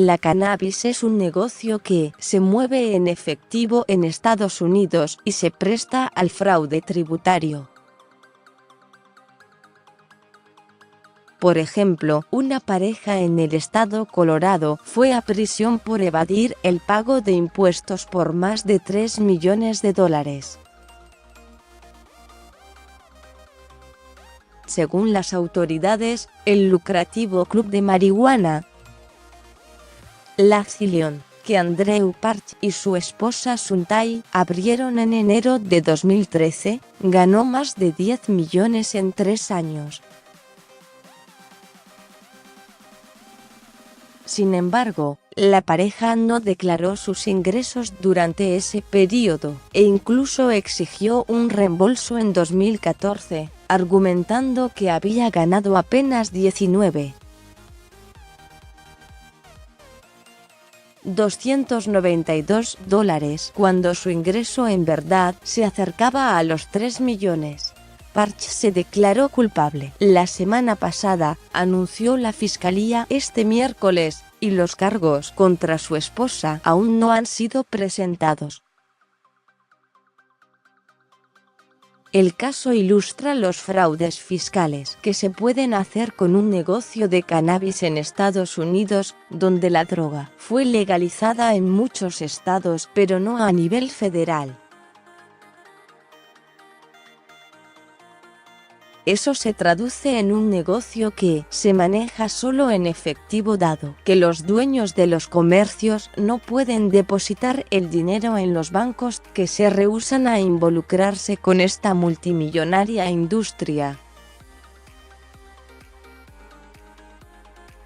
La cannabis es un negocio que se mueve en efectivo en Estados Unidos y se presta al fraude tributario. Por ejemplo, una pareja en el estado Colorado fue a prisión por evadir el pago de impuestos por más de $3 millones. Según las autoridades, el lucrativo club de marihuana Lathilion, que Andrew Parch y su esposa Suntai abrieron en enero de 2013, ganó más de $10 millones en 3 años. Sin embargo, la pareja no declaró sus ingresos durante ese periodo, e incluso exigió un reembolso en 2014, argumentando que había ganado apenas $292 cuando su ingreso en verdad se acercaba a los 3 millones. Parch se declaró culpable la semana pasada, anunció la fiscalía este miércoles, y los cargos contra su esposa aún no han sido presentados. El caso ilustra los fraudes fiscales que se pueden hacer con un negocio de cannabis en Estados Unidos, donde la droga fue legalizada en muchos estados pero no a nivel federal. Eso se traduce en un negocio que se maneja solo en efectivo, dado que los dueños de los comercios no pueden depositar el dinero en los bancos, que se rehúsan a involucrarse con esta multimillonaria industria.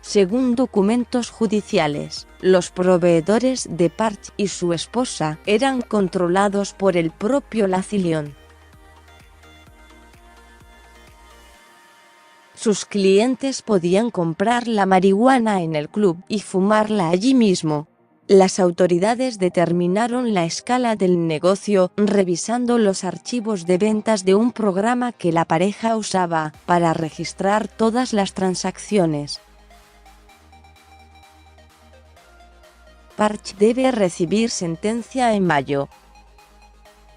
Según documentos judiciales, los proveedores de Parch y su esposa eran controlados por el propio Lathilion. Sus clientes podían comprar la marihuana en el club y fumarla allí mismo. Las autoridades determinaron la escala del negocio revisando los archivos de ventas de un programa que la pareja usaba para registrar todas las transacciones. Parch debe recibir sentencia en mayo.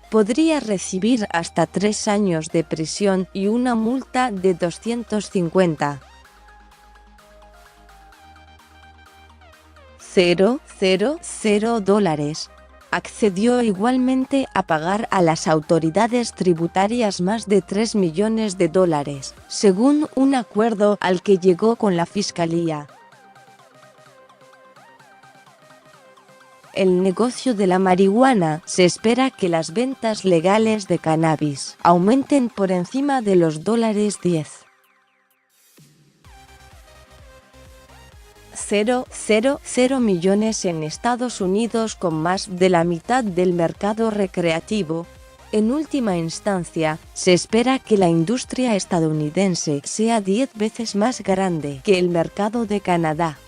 Podría recibir hasta 3 años de prisión y una multa de $250,000. Accedió igualmente a pagar a las autoridades tributarias más de $3 millones, según un acuerdo al que llegó con la fiscalía. El negocio de la marihuana se espera que las ventas legales de cannabis aumenten por encima de los $10,000 millones en Estados Unidos, con más de la mitad del mercado recreativo. En última instancia, se espera que la industria estadounidense sea 10 veces más grande que el mercado de Canadá.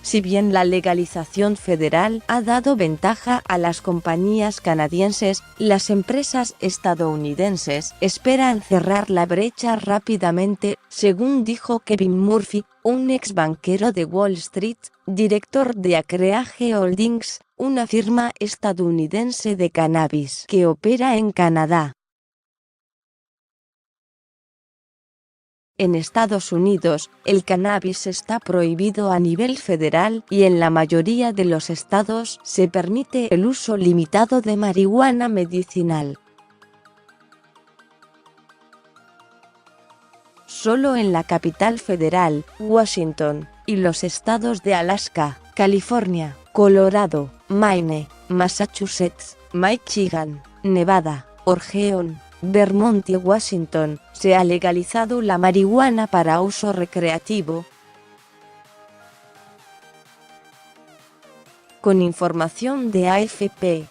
Si bien la legalización federal ha dado ventaja a las compañías canadienses, las empresas estadounidenses esperan cerrar la brecha rápidamente, según dijo Kevin Murphy, un ex banquero de Wall Street, director de Acreage Holdings, una firma estadounidense de cannabis que opera en Canadá. En Estados Unidos, el cannabis está prohibido a nivel federal y en la mayoría de los estados se permite el uso limitado de marihuana medicinal. Solo en la capital federal, Washington, y los estados de Alaska, California, Colorado, Maine, Massachusetts, Michigan, Nevada, Oregon, Vermont y Washington, se ha legalizado la marihuana para uso recreativo. Con información de AFP.